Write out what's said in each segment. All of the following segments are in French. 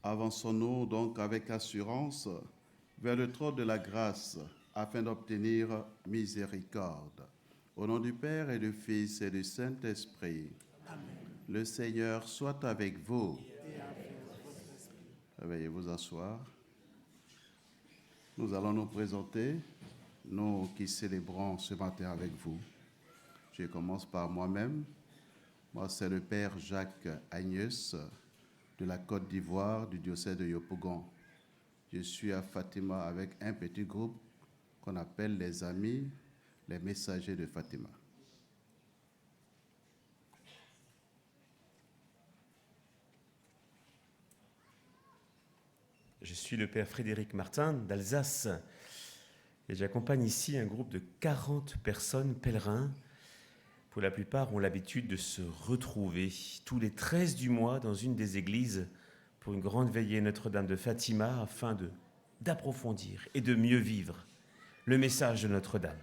Avançons-nous donc avec assurance vers le trône de la grâce afin d'obtenir miséricorde. Au nom du Père et du Fils et du Saint-Esprit. Amen. Le Seigneur soit avec vous. Et avec votre esprit. Veuillez vous asseoir. Nous allons nous présenter, nous qui célébrons ce matin avec vous. Je commence par moi-même. Moi, c'est le Père Jacques Agnès de la Côte d'Ivoire du diocèse de Yopougon. Je suis à Fatima avec un petit groupe qu'on appelle les amis, les messagers de Fatima. Je suis le Père Frédéric Martin d'Alsace et j'accompagne ici un groupe de 40 personnes pèlerins. Pour la plupart, ont l'habitude de se retrouver tous les 13 du mois dans une des églises pour une grande veillée Notre-Dame de Fatima afin d'approfondir et de mieux vivre le message de Notre-Dame.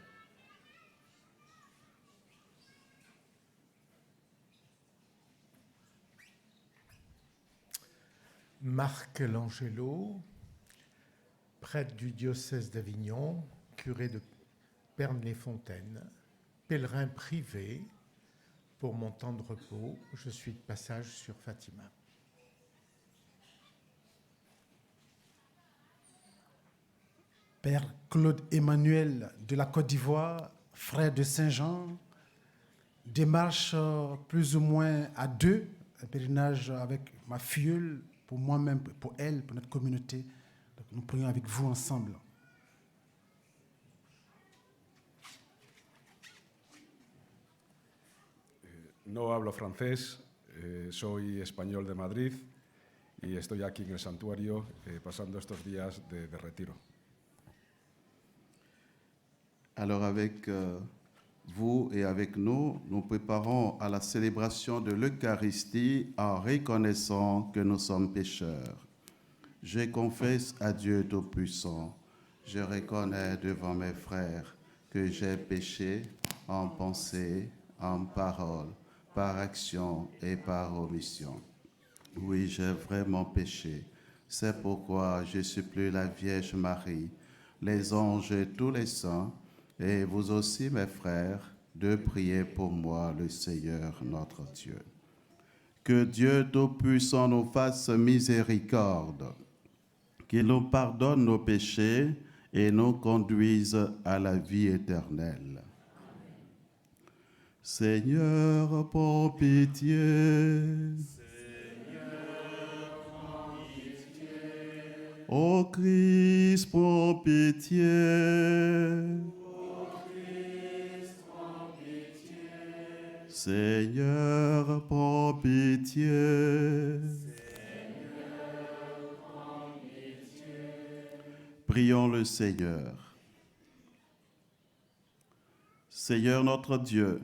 Marc Langelo, prêtre du diocèse d'Avignon, curé de Pernes-les-Fontaines, pèlerin privé pour mon temps de repos. Je suis de passage sur Fatima. Père Claude Emmanuel de la Côte d'Ivoire, frère de Saint-Jean, démarche plus ou moins à deux, un pèlerinage avec ma filleule, pour moi-même, pour elle, pour notre communauté. Donc, nous prions avec vous ensemble. No hablo francés, soy español de Madrid y estoy aquí en el santuario pasando estos días de retiro. Alors avec vous et avec nous, nous préparons à la célébration de l'Eucharistie en reconnaissant que nous sommes pécheurs. Je confesse à Dieu Tout-Puissant, je reconnais devant mes frères que j'ai péché en pensée, en parole, par action et par omission. Oui, j'ai vraiment péché. C'est pourquoi je supplie la Vierge Marie, les anges et tous les saints, et vous aussi, mes frères, de prier pour moi, le Seigneur notre Dieu. Que Dieu Tout-Puissant nous fasse miséricorde, qu'il nous pardonne nos péchés et nous conduise à la vie éternelle. Seigneur, prends pitié. Seigneur, prends pitié. Ô Christ, prends pitié. Ô Christ, prends pitié. Seigneur, prends pitié. Seigneur, prends pitié. Prions le Seigneur. Seigneur notre Dieu,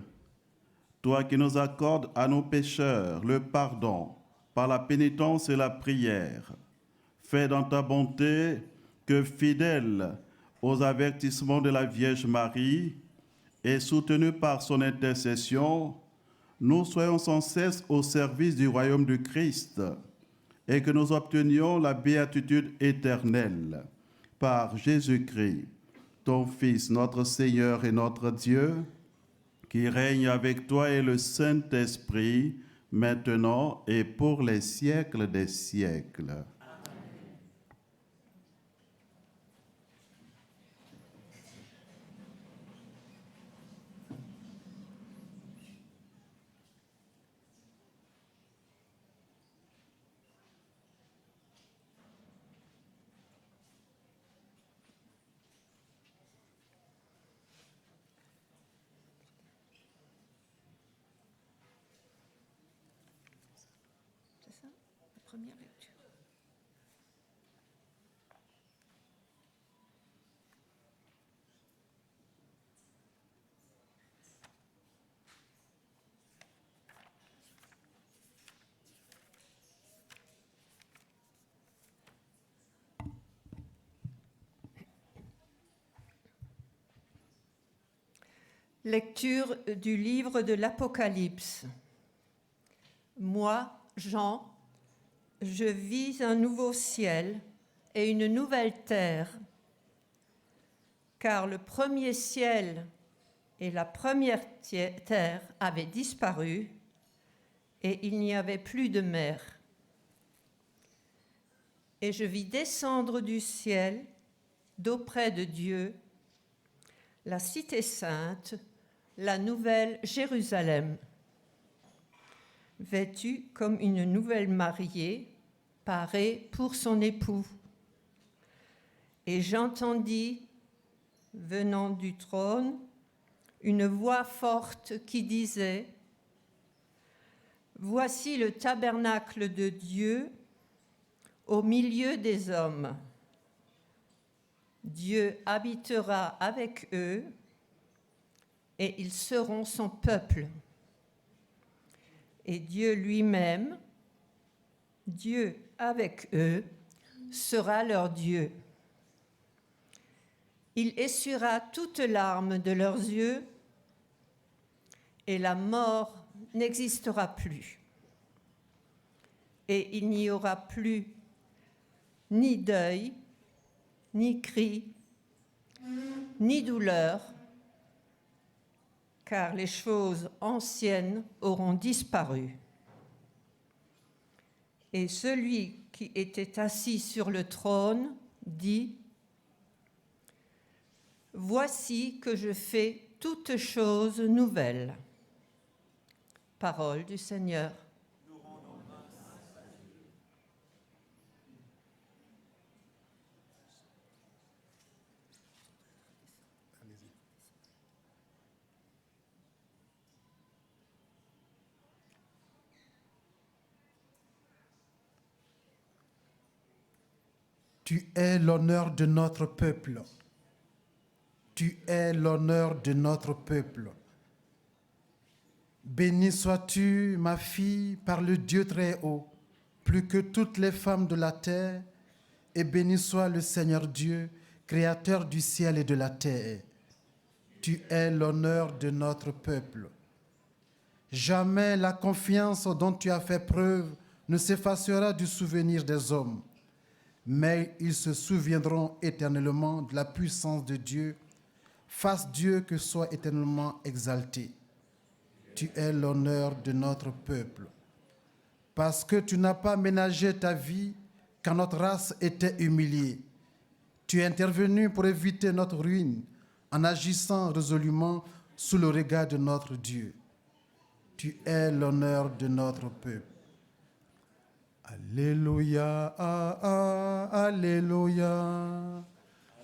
toi qui nous accordes à nos pécheurs le pardon par la pénitence et la prière, fais dans ta bonté que, fidèles aux avertissements de la Vierge Marie et soutenus par son intercession, nous soyons sans cesse au service du royaume du Christ et que nous obtenions la béatitude éternelle par Jésus-Christ, ton Fils, notre Seigneur et notre Dieu, qui règne avec toi et le Saint-Esprit, maintenant et pour les siècles des siècles. C'est ça, la première lecture. Lecture du livre de l'Apocalypse. Moi, Jean, je vis un nouveau ciel et une nouvelle terre, car le premier ciel et la première terre avaient disparu et il n'y avait plus de mer. Et je vis descendre du ciel, d'auprès de Dieu, la cité sainte, la nouvelle Jérusalem, vêtue comme une nouvelle mariée, parée pour son époux. Et j'entendis, venant du trône, une voix forte qui disait : Voici le tabernacle de Dieu au milieu des hommes. Dieu habitera avec eux et ils seront son peuple. Et Dieu lui-même, Dieu avec eux, sera leur Dieu. Il essuiera toute larme de leurs yeux et la mort n'existera plus. Et il n'y aura plus ni deuil, ni cri, ni douleur, car les choses anciennes auront disparu. Et celui qui était assis sur le trône dit : Voici que je fais toutes choses nouvelles. Parole du Seigneur. Tu es l'honneur de notre peuple. Tu es l'honneur de notre peuple. Béni sois-tu, ma fille, par le Dieu très haut, plus que toutes les femmes de la terre, et béni soit le Seigneur Dieu, créateur du ciel et de la terre. Tu es l'honneur de notre peuple. Jamais la confiance dont tu as fait preuve ne s'effacera du souvenir des hommes, mais ils se souviendront éternellement de la puissance de Dieu. Fasse Dieu que soit éternellement exalté. Tu es l'honneur de notre peuple. Parce que tu n'as pas ménagé ta vie quand notre race était humiliée. Tu es intervenu pour éviter notre ruine en agissant résolument sous le regard de notre Dieu. Tu es l'honneur de notre peuple. Alléluia, alléluia,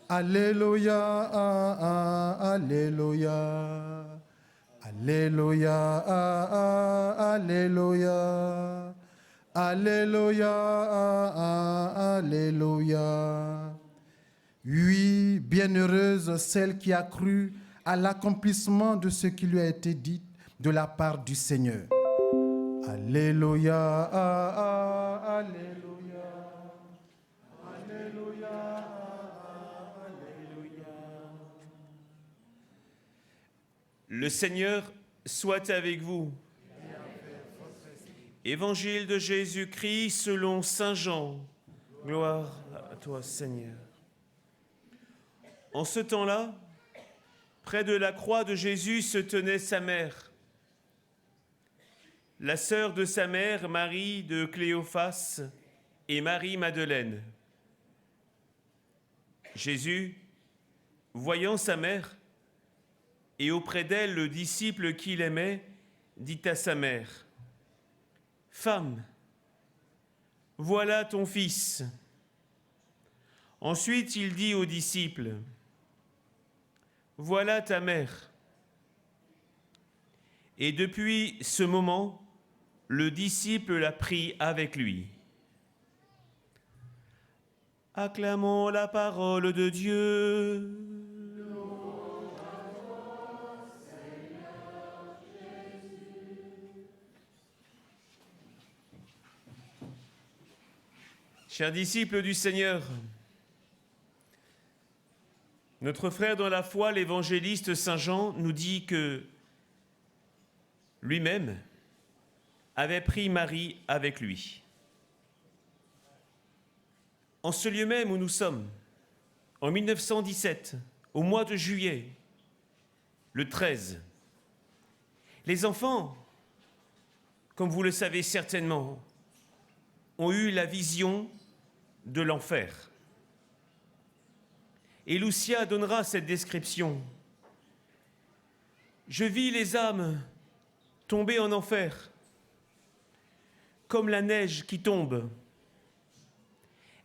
alléluia, alléluia, alléluia, alléluia, alléluia, alléluia. Oui, bienheureuse celle qui a cru à l'accomplissement de ce qui lui a été dit de la part du Seigneur. Alléluia, alléluia, alléluia, alléluia. Le Seigneur soit avec vous. Évangile de Jésus-Christ selon saint Jean. Gloire à toi, Seigneur. En ce temps-là, près de la croix de Jésus se tenait sa mère, la sœur de sa mère, Marie de Cléophas, et Marie-Madeleine. Jésus, voyant sa mère, et auprès d'elle le disciple qu'il aimait, dit à sa mère : « Femme, voilà ton fils. » Ensuite, il dit aux disciples : « Voilà ta mère. » Et depuis ce moment, le disciple l'a pris avec lui. Acclamons la parole de Dieu. Chers disciples du Seigneur, notre frère dans la foi, l'évangéliste Saint Jean, nous dit que lui-même avait pris Marie avec lui. en ce lieu même où nous sommes, en 1917, au mois de juillet, le 13, les enfants, comme vous le savez certainement, ont eu la vision de l'enfer. Et Lucia donnera cette description. Je vis les âmes tomber en enfer, comme la neige qui tombe.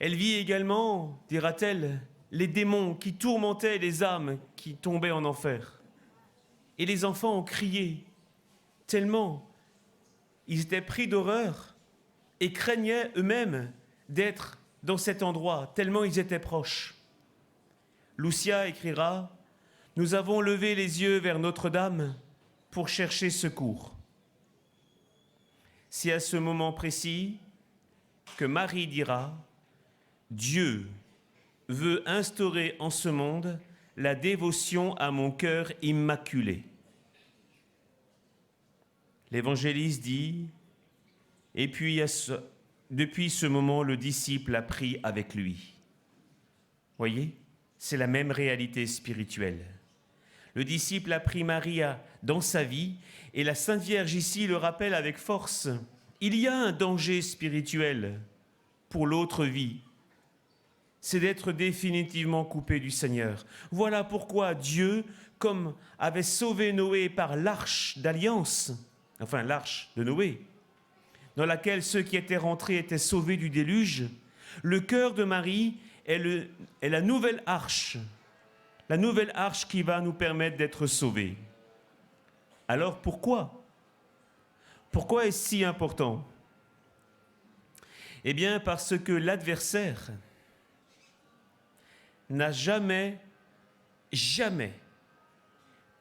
Elle vit également, dira-t-elle, les démons qui tourmentaient les âmes qui tombaient en enfer. Et les enfants ont crié, tellement ils étaient pris d'horreur et craignaient eux-mêmes d'être dans cet endroit, tellement ils étaient proches. Lucia écrira « Nous avons levé les yeux vers Notre-Dame pour chercher secours. » C'est à ce moment précis que Marie dira « Dieu veut instaurer en ce monde la dévotion à mon cœur immaculé. » L'évangéliste dit « Et puis, depuis ce moment, le disciple a pris avec lui. » Voyez, c'est la même réalité spirituelle. Le disciple a pris Marie dans sa vie et la Sainte Vierge ici le rappelle avec force. Il y a un danger spirituel pour l'autre vie. C'est d'être définitivement coupé du Seigneur. Voilà pourquoi Dieu, comme avait sauvé Noé par l'arche d'alliance, enfin l'arche de Noé, dans laquelle ceux qui étaient rentrés étaient sauvés du déluge, le cœur de Marie est la nouvelle arche qui va nous permettre d'être sauvés. Alors pourquoi? Pourquoi est-ce si important? Eh bien parce que l'adversaire n'a jamais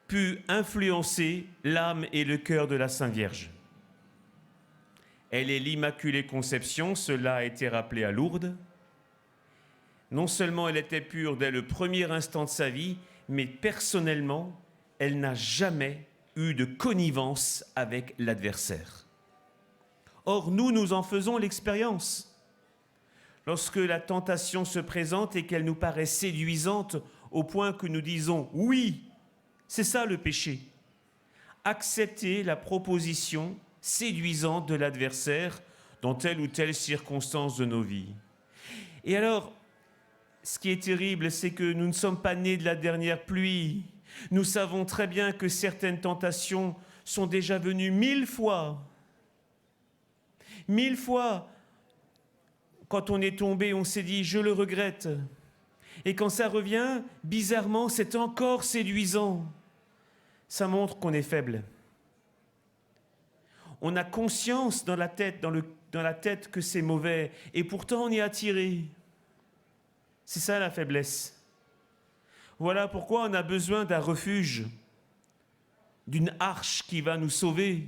pu influencer l'âme et le cœur de la Sainte Vierge. Elle est l'Immaculée Conception, cela a été rappelé à Lourdes. Non seulement elle était pure dès le premier instant de sa vie, mais personnellement, elle n'a jamais eu de connivence avec l'adversaire. Or, nous en faisons l'expérience. Lorsque la tentation se présente et qu'elle nous paraît séduisante au point que nous disons « oui », c'est ça le péché. Accepter la proposition séduisante de l'adversaire dans telle ou telle circonstance de nos vies. Et alors, ce qui est terrible, c'est que nous ne sommes pas nés de la dernière pluie. Nous savons très bien que certaines tentations sont déjà venues 1000 fois. 1000 fois, quand on est tombé, on s'est dit « je le regrette ». Et quand ça revient, bizarrement, c'est encore séduisant. Ça montre qu'on est faible. On a conscience dans la tête, dans la tête que c'est mauvais, et pourtant on est attiré. C'est ça la faiblesse. Voilà pourquoi on a besoin d'un refuge, d'une arche qui va nous sauver.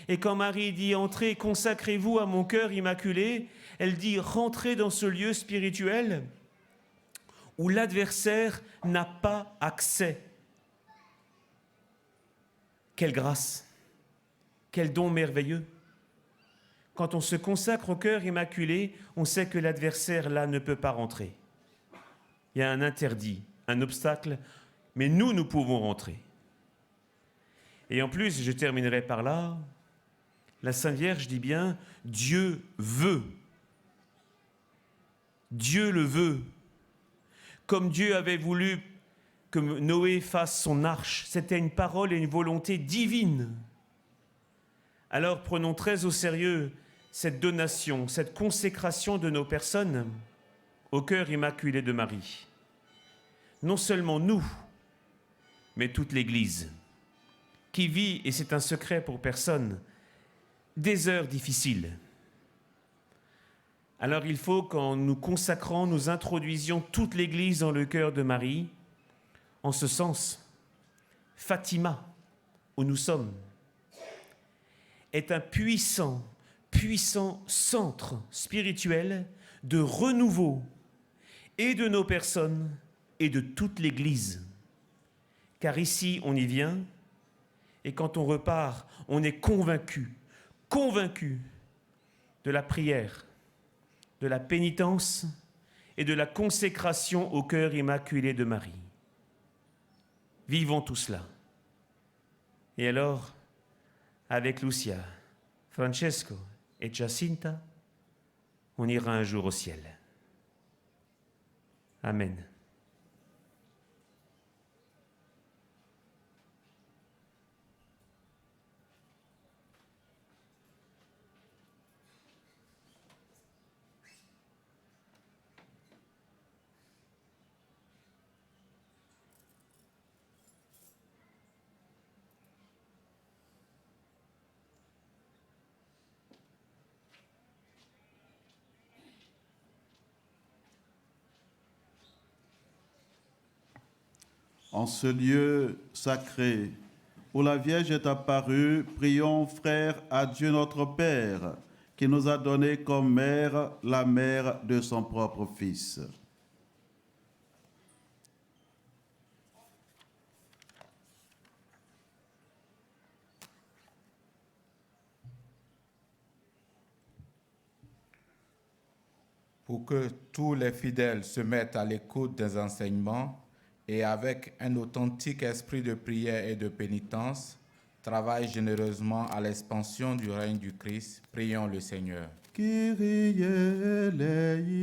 Et quand Marie dit « Entrez, consacrez-vous à mon cœur immaculé », elle dit « Rentrez dans ce lieu spirituel où l'adversaire n'a pas accès ». Quelle grâce, quel don merveilleux. Quand on se consacre au cœur immaculé, on sait que l'adversaire, là, ne peut pas rentrer. Il y a un interdit, un obstacle, mais nous pouvons rentrer. Et en plus, je terminerai par là, la Sainte Vierge dit bien « Dieu veut ». Dieu le veut. Comme Dieu avait voulu que Noé fasse son arche, c'était une parole et une volonté divine. Alors prenons très au sérieux cette donation, cette consécration de nos personnes au cœur immaculé de Marie. Non seulement nous, mais toute l'Église, qui vit, et c'est un secret pour personne, des heures difficiles. Alors il faut qu'en nous consacrant, nous introduisions toute l'Église dans le cœur de Marie. En ce sens, Fatima, où nous sommes, est un puissant centre spirituel de renouveau et de nos personnes et de toute l'Église. Car ici, on y vient, et quand on repart, on est convaincu de la prière, de la pénitence et de la consécration au cœur immaculé de Marie. Vivons tout cela. Et alors, avec Lucia, Francesco et Jacinta, on ira un jour au ciel. Amen. En ce lieu sacré où la Vierge est apparue, prions, frères, à Dieu notre Père, qui nous a donné comme mère la mère de son propre Fils. Pour que tous les fidèles se mettent à l'écoute des enseignements et avec un authentique esprit de prière et de pénitence, travaillent généreusement à l'expansion du règne du Christ. Prions le Seigneur. Kyrie eleison.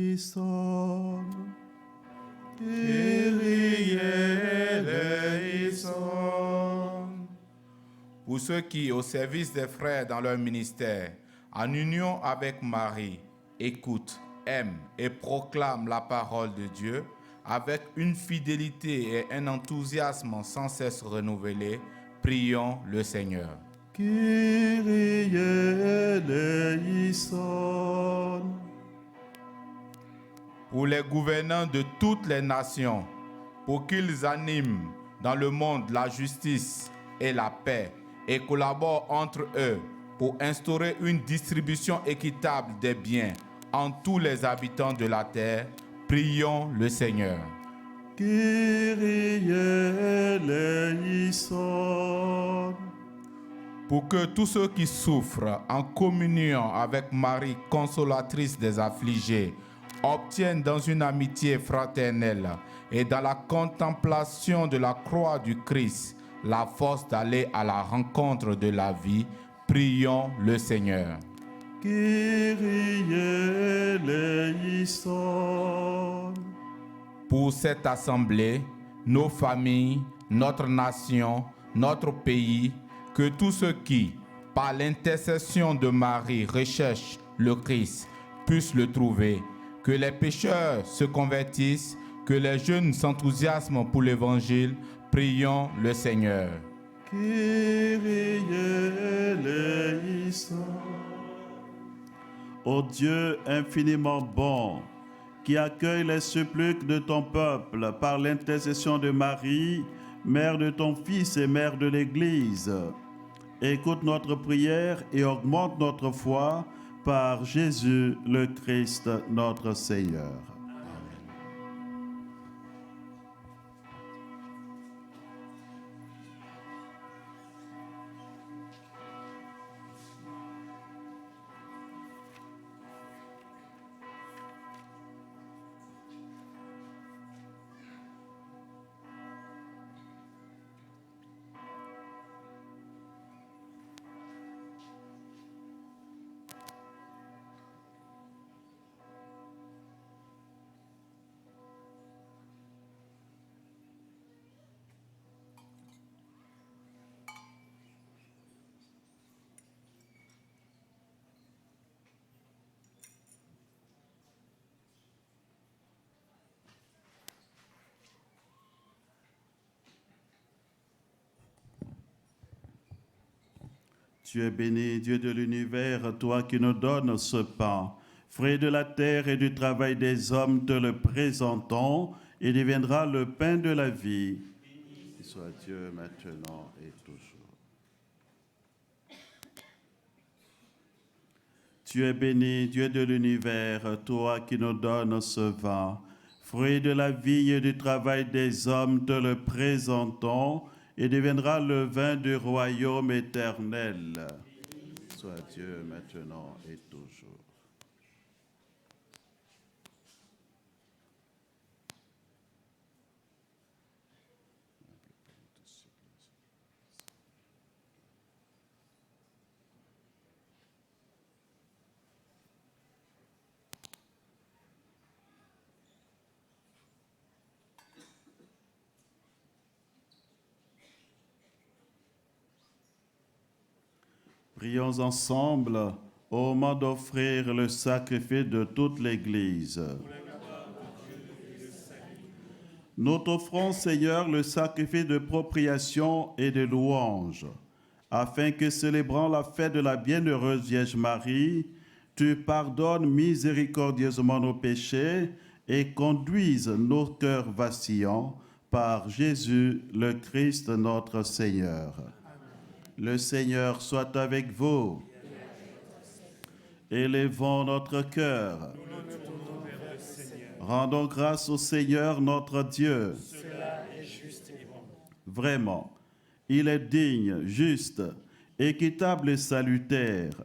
Kyrie eleison. Pour ceux qui, au service des frères dans leur ministère, en union avec Marie, écoutent, aiment et proclament la parole de Dieu, avec une fidélité et un enthousiasme sans cesse renouvelés, prions le Seigneur. Kyrie eleison. Pour les gouvernants de toutes les nations, pour qu'ils animent dans le monde la justice et la paix et collaborent entre eux pour instaurer une distribution équitable des biens en tous les habitants de la terre, prions le Seigneur. Kyrie eleison. Pour que tous ceux qui souffrent en communion avec Marie, consolatrice des affligés, obtiennent dans une amitié fraternelle et dans la contemplation de la croix du Christ la force d'aller à la rencontre de la vie, prions le Seigneur. Kyrie eleison. Pour cette assemblée, nos familles, notre nation, notre pays, que tous ceux qui, par l'intercession de Marie, recherchent le Christ, puissent le trouver, que les pécheurs se convertissent, que les jeunes s'enthousiasment pour l'Évangile, prions le Seigneur. Kyrie eleison. Ô Dieu infiniment bon, qui accueille les suppliques de ton peuple par l'intercession de Marie, mère de ton Fils et mère de l'Église, écoute notre prière et augmente notre foi par Jésus le Christ, notre Seigneur. Tu es béni, Dieu de l'univers, toi qui nous donnes ce pain. Fruit de la terre et du travail des hommes, te le présentons, et deviendra le pain de la vie. Béni soit Dieu maintenant et toujours. Tu es béni, Dieu de l'univers, toi qui nous donnes ce vin. Fruit de la vie et du travail des hommes, te le présentons, et deviendra le vin du royaume éternel. Soit Dieu maintenant et toujours. Prions ensemble au moment d'offrir le sacrifice de toute l'Église. Nous t'offrons, Seigneur, le sacrifice de propriation et de louange, afin que, célébrant la fête de la bienheureuse Vierge Marie, tu pardonnes miséricordieusement nos péchés et conduises nos cœurs vacillants par Jésus le Christ notre Seigneur. Le Seigneur soit avec vous. Élevons notre cœur. Rendons grâce au Seigneur notre Dieu. Cela est juste et bon. Vraiment, il est digne, juste, équitable et salutaire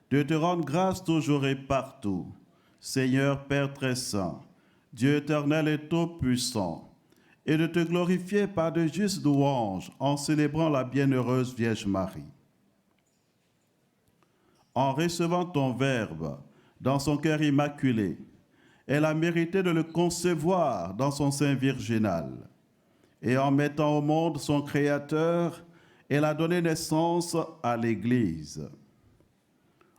de te rendre grâce toujours et partout. Seigneur Père très saint, Dieu éternel et tout-puissant, et de te glorifier par de justes louanges en célébrant la bienheureuse Vierge Marie. En recevant ton Verbe dans son cœur immaculé, elle a mérité de le concevoir dans son sein virginal. Et en mettant au monde son Créateur, elle a donné naissance à l'Église.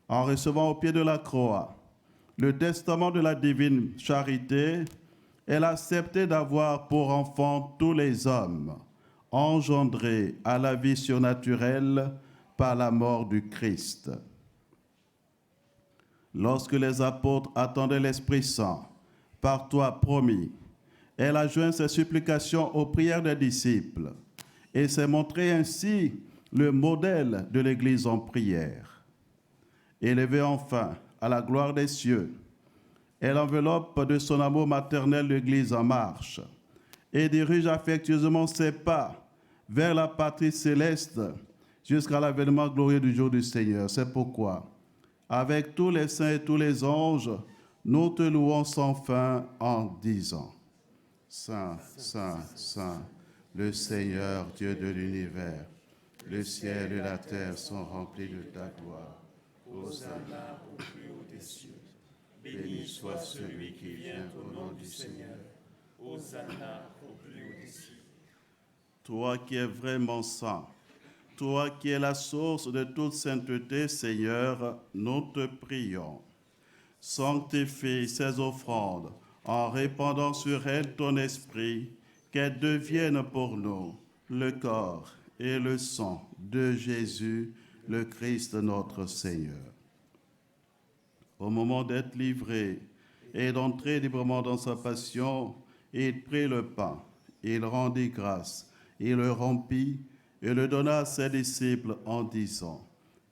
En recevant au pied de la croix le testament de la divine charité, elle a accepté d'avoir pour enfants tous les hommes, engendrés à la vie surnaturelle par la mort du Christ. Lorsque les apôtres attendaient l'Esprit Saint, par toi promis, elle a joint ses supplications aux prières des disciples et s'est montrée ainsi le modèle de l'Église en prière. Élevée enfin à la gloire des cieux, elle enveloppe de son amour maternel l'Église en marche et dirige affectueusement ses pas vers la patrie céleste jusqu'à l'avènement glorieux du jour du Seigneur. C'est pourquoi, avec tous les saints et tous les anges, nous te louons sans fin en disant: Saint, Saint, Saint, le Seigneur Dieu de l'univers, le ciel et la terre sont remplis de ta gloire. Hosanna au plus haut des cieux. Béni soit celui qui vient au nom du Seigneur. Hosanna au plus haut des cieux. Toi qui es vraiment saint, toi qui es la source de toute sainteté, Seigneur, nous te prions. Sanctifie ces offrandes en répandant sur elles ton esprit, qu'elles deviennent pour nous le corps et le sang de Jésus, le Christ notre Seigneur. Au moment d'être livré et d'entrer librement dans sa passion, il prit le pain, il rendit grâce, il le rompit et le donna à ses disciples en disant: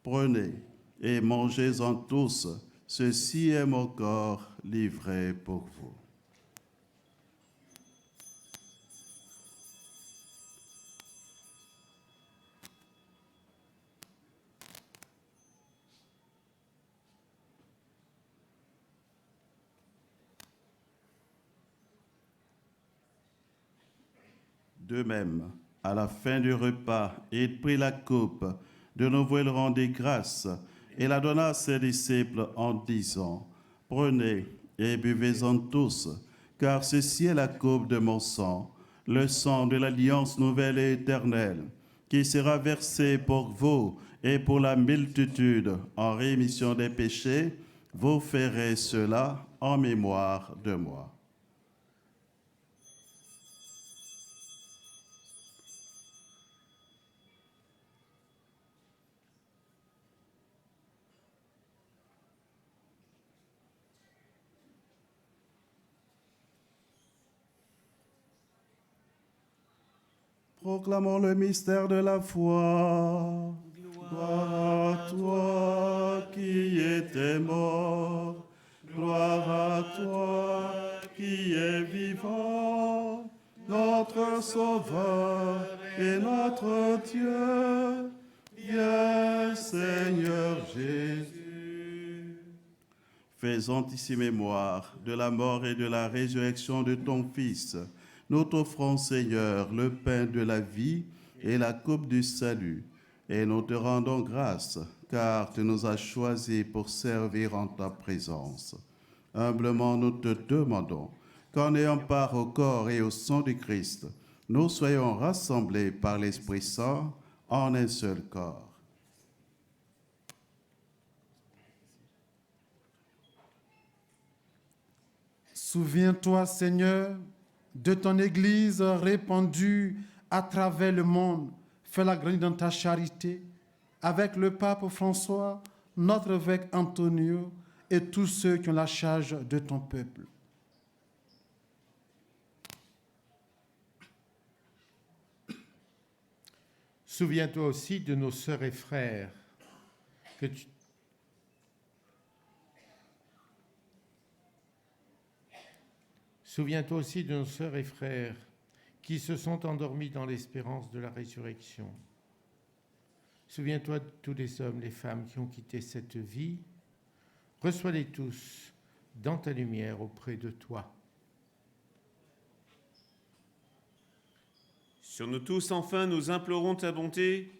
Prenez et mangez-en tous, ceci est mon corps livré pour vous. De même, à la fin du repas, il prit la coupe, de nouveau il rendit grâce, et la donna à ses disciples en disant: Prenez et buvez-en tous, car ceci est la coupe de mon sang, le sang de l'alliance nouvelle et éternelle, qui sera versé pour vous et pour la multitude en rémission des péchés. Vous ferez cela en mémoire de moi. Proclamons le mystère de la foi. Gloire à toi qui étais mort. Gloire à toi qui es vivant. Notre Sauveur et notre Dieu. Viens, Seigneur Jésus. Faisons ici mémoire de la mort et de la résurrection de ton Fils. Nous t'offrons, Seigneur, le pain de la vie et la coupe du salut, et nous te rendons grâce, car tu nous as choisis pour servir en ta présence. Humblement, nous te demandons qu'en ayant part au corps et au sang du Christ, nous soyons rassemblés par l'Esprit Saint en un seul corps. Souviens-toi, Seigneur, de ton Église répandue à travers le monde. Fais-la grandir dans ta charité, avec le pape François, notre évêque Antonio et tous ceux qui ont la charge de ton peuple. Souviens-toi aussi de nos sœurs et frères que tu... Souviens-toi aussi de nos sœurs et frères qui se sont endormis dans l'espérance de la résurrection. Souviens-toi de tous les hommes, les femmes qui ont quitté cette vie. Reçois-les tous dans ta lumière auprès de toi. Sur nous tous, enfin, nous implorons ta bonté.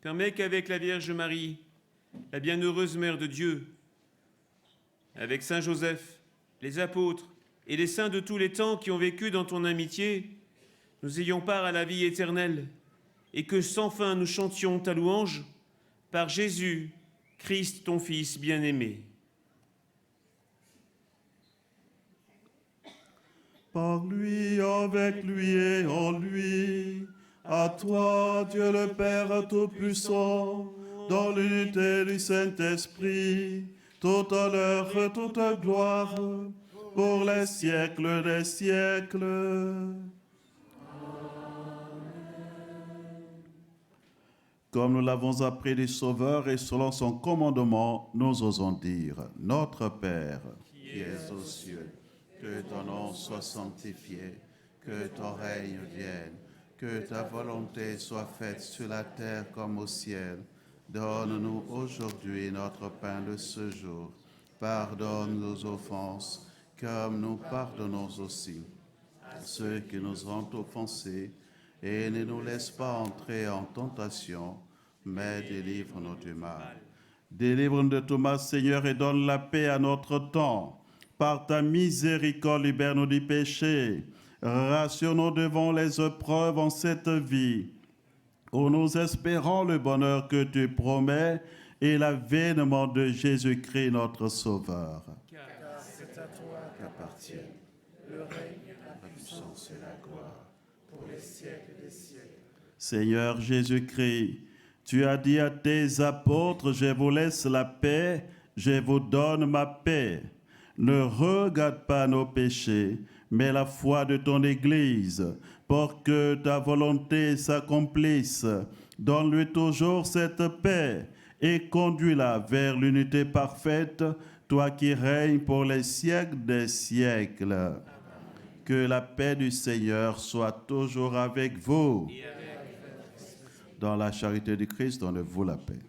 Permets qu'avec la Vierge Marie, la bienheureuse Mère de Dieu, avec Saint Joseph, les apôtres et les saints de tous les temps qui ont vécu dans ton amitié, nous ayons part à la vie éternelle, et que sans fin nous chantions ta louange par Jésus, Christ, ton Fils bien-aimé. Par lui, avec lui et en lui, à toi, Dieu le Père Tout-Puissant, dans l'unité du Saint-Esprit, tout honneur, toute gloire, pour les siècles des siècles. Comme nous l'avons appris du Sauveur et selon son commandement, nous osons dire, Notre Père, qui es aux cieux, que ton nom soit sanctifié, que ton règne vienne, que ta volonté soit faite sur la terre comme au ciel. Donne-nous aujourd'hui notre pain de ce jour. Pardonne nos offenses, comme nous pardonnons aussi à ceux qui nous ont offensés, et ne nous laisse pas entrer en tentation, mais délivre-nous du mal. Délivre-nous de tout mal, Seigneur, et donne la paix à notre temps. Par ta miséricorde, libère-nous du péché. Rassure-nous devant les épreuves en cette vie, où nous espérons le bonheur que tu promets et l'avènement de Jésus-Christ, notre Sauveur. Car c'est à toi Qu'appartient le règne, la puissance et la gloire. pour les siècles des siècles. Seigneur Jésus-Christ, tu as dit à tes apôtres, je vous laisse la paix, je vous donne ma paix. Ne regarde pas nos péchés, mais la foi de ton Église, pour que ta volonté s'accomplisse. Donne-lui toujours cette paix et conduis-la vers l'unité parfaite, toi qui règnes pour les siècles des siècles. Amen. Que la paix du Seigneur soit toujours avec vous. Dans la charité du Christ, donnez-vous la paix.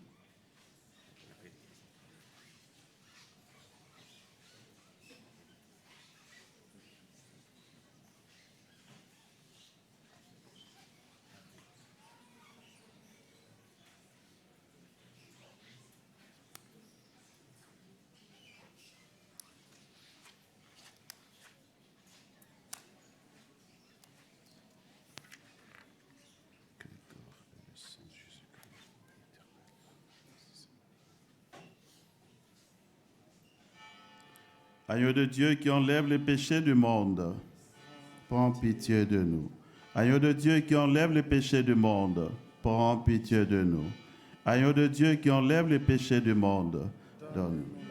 Agneau de Dieu qui enlève les péchés du monde, prends pitié de nous. Agneau de Dieu qui enlève les péchés du monde, prends pitié de nous. Agneau de Dieu qui enlève les péchés du monde, donne-nous.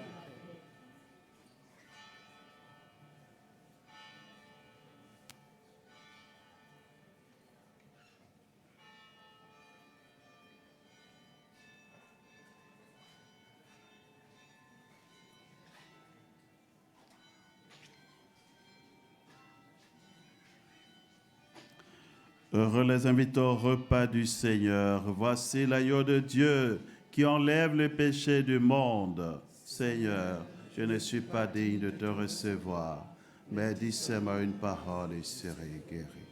Heureux les invités au repas du Seigneur. Voici l'agneau de Dieu qui enlève le péché du monde. Seigneur, je ne suis pas digne de te recevoir, mais dis seulement une parole et serai guéri.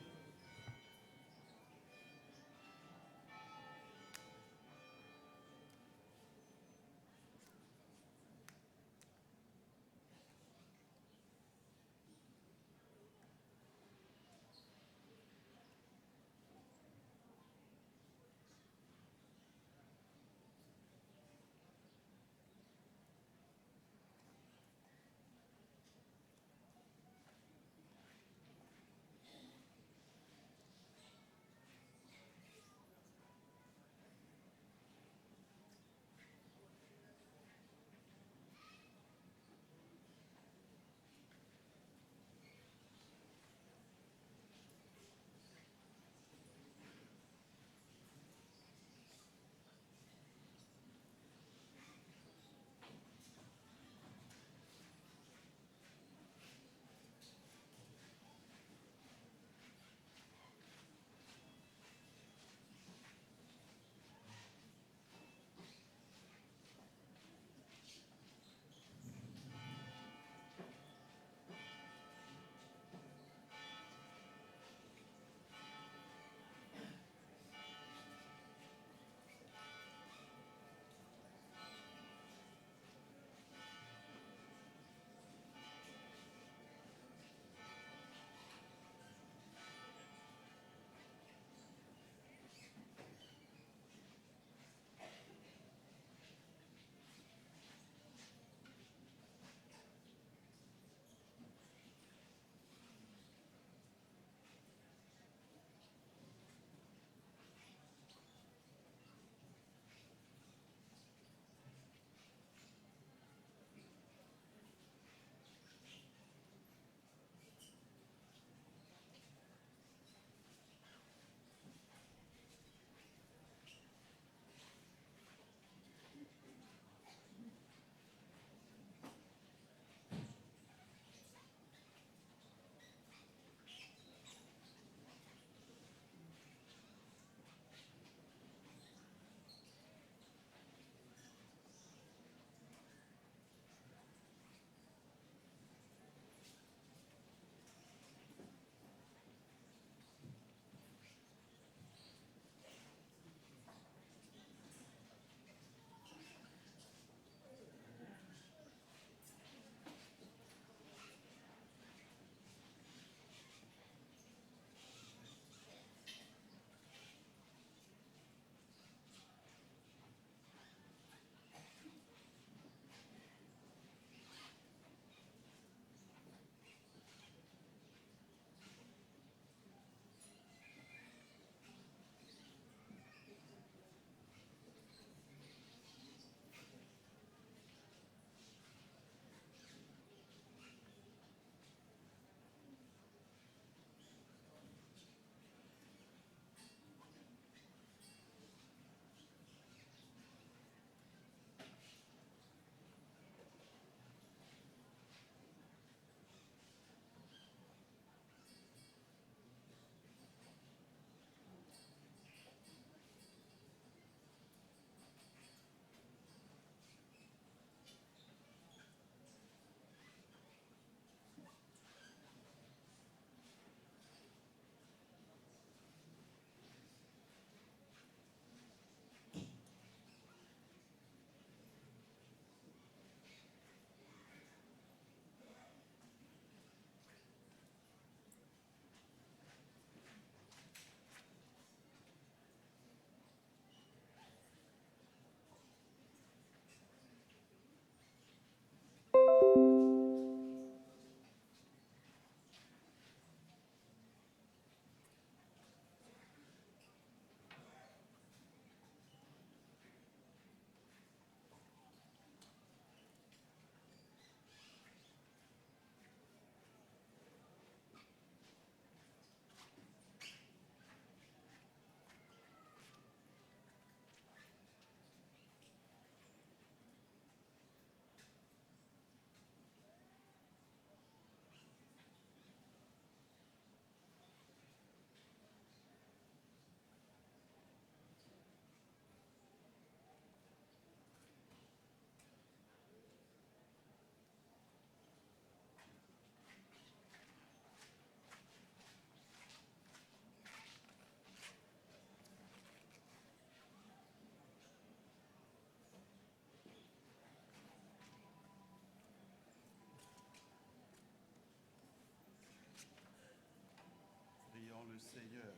Seigneur.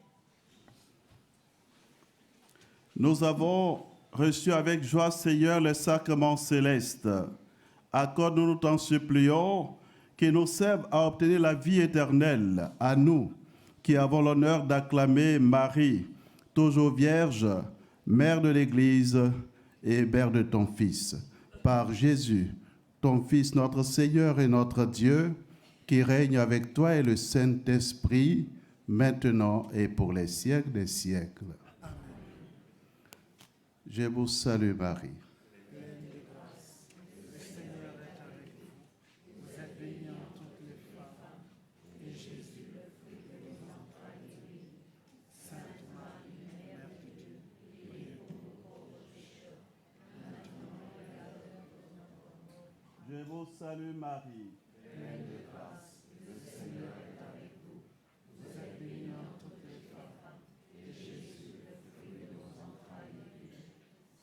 Nous avons reçu avec joie, Seigneur, le sacrement céleste. Accorde-nous, nous t'en supplions, qui nous serve à obtenir la vie éternelle, à nous, qui avons l'honneur d'acclamer Marie, toujours vierge, mère de l'Église et mère de ton Fils, par Jésus, ton Fils, notre Seigneur et notre Dieu, qui règne avec toi et le Saint-Esprit, maintenant et pour les siècles des siècles. Amen. Je vous salue, Marie. Je vous salue, Marie. Pleine de grâce, le Seigneur est avec vous. Vous êtes bénie entre toutes les femmes, et Jésus, le fruit de vos entrailles, est béni.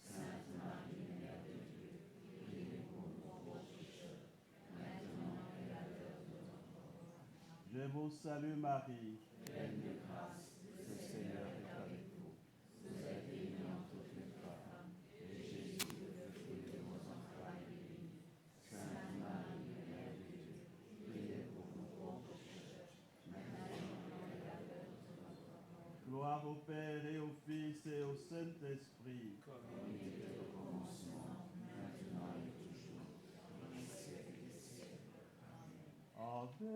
Sainte Marie, Mère de Dieu, priez pour nous pauvres pécheurs, maintenant et à l'heure de notre mort. Je vous salue, Marie. Pleine de grâce, le Seigneur est avec vous. Vous êtes bénie entre toutes les femmes, et Jésus, le fruit de vos entrailles, est béni. Sainte Marie, Mère de Dieu, priez pour nous pauvres pécheurs, maintenant et à l'heure de notre mort. Gloire au Père et au Fils et au Saint-Esprit. Comme il était au commencement, maintenant et toujours, dans les siècles des siècles. Amen. Ave,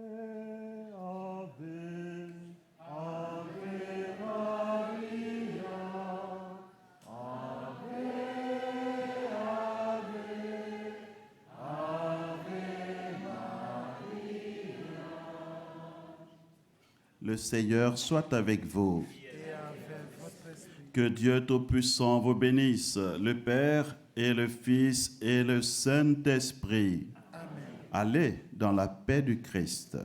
Ave, Ave Maria. Ave, Ave, Ave Maria. Le Seigneur soit avec vous. Que Dieu Tout-Puissant vous bénisse, le Père et le Fils et le Saint-Esprit. Amen. Allez dans la paix du Christ.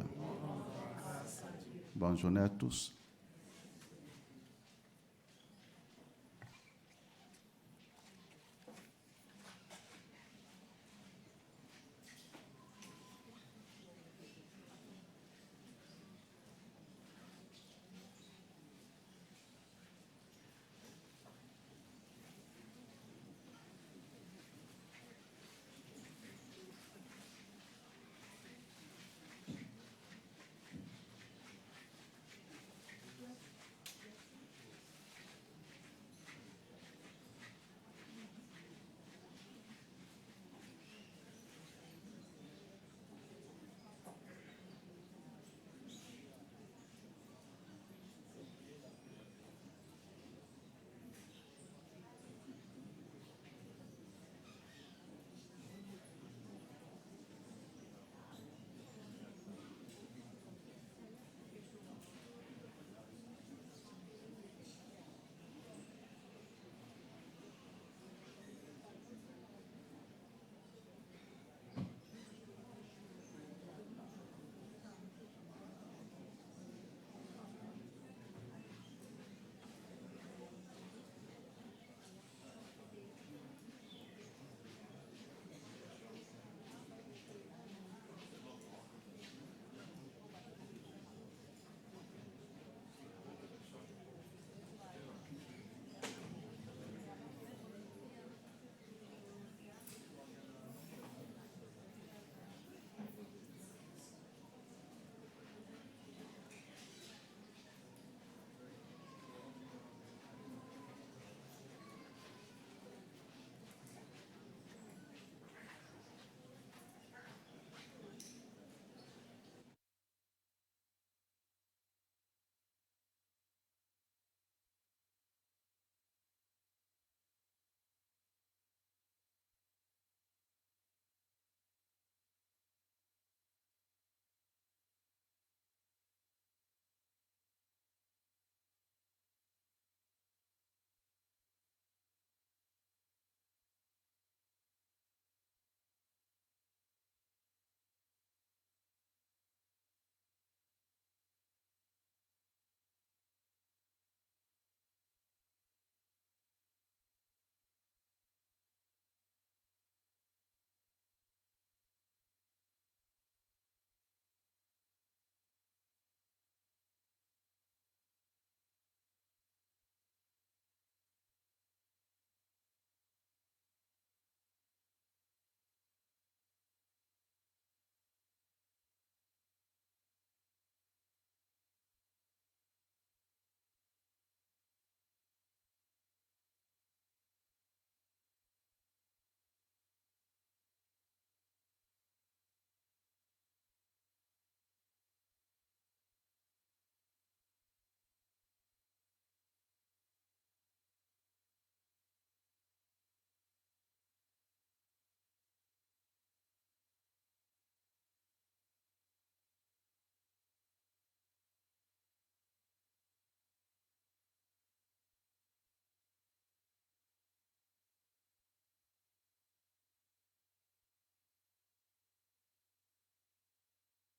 Bonne journée à tous.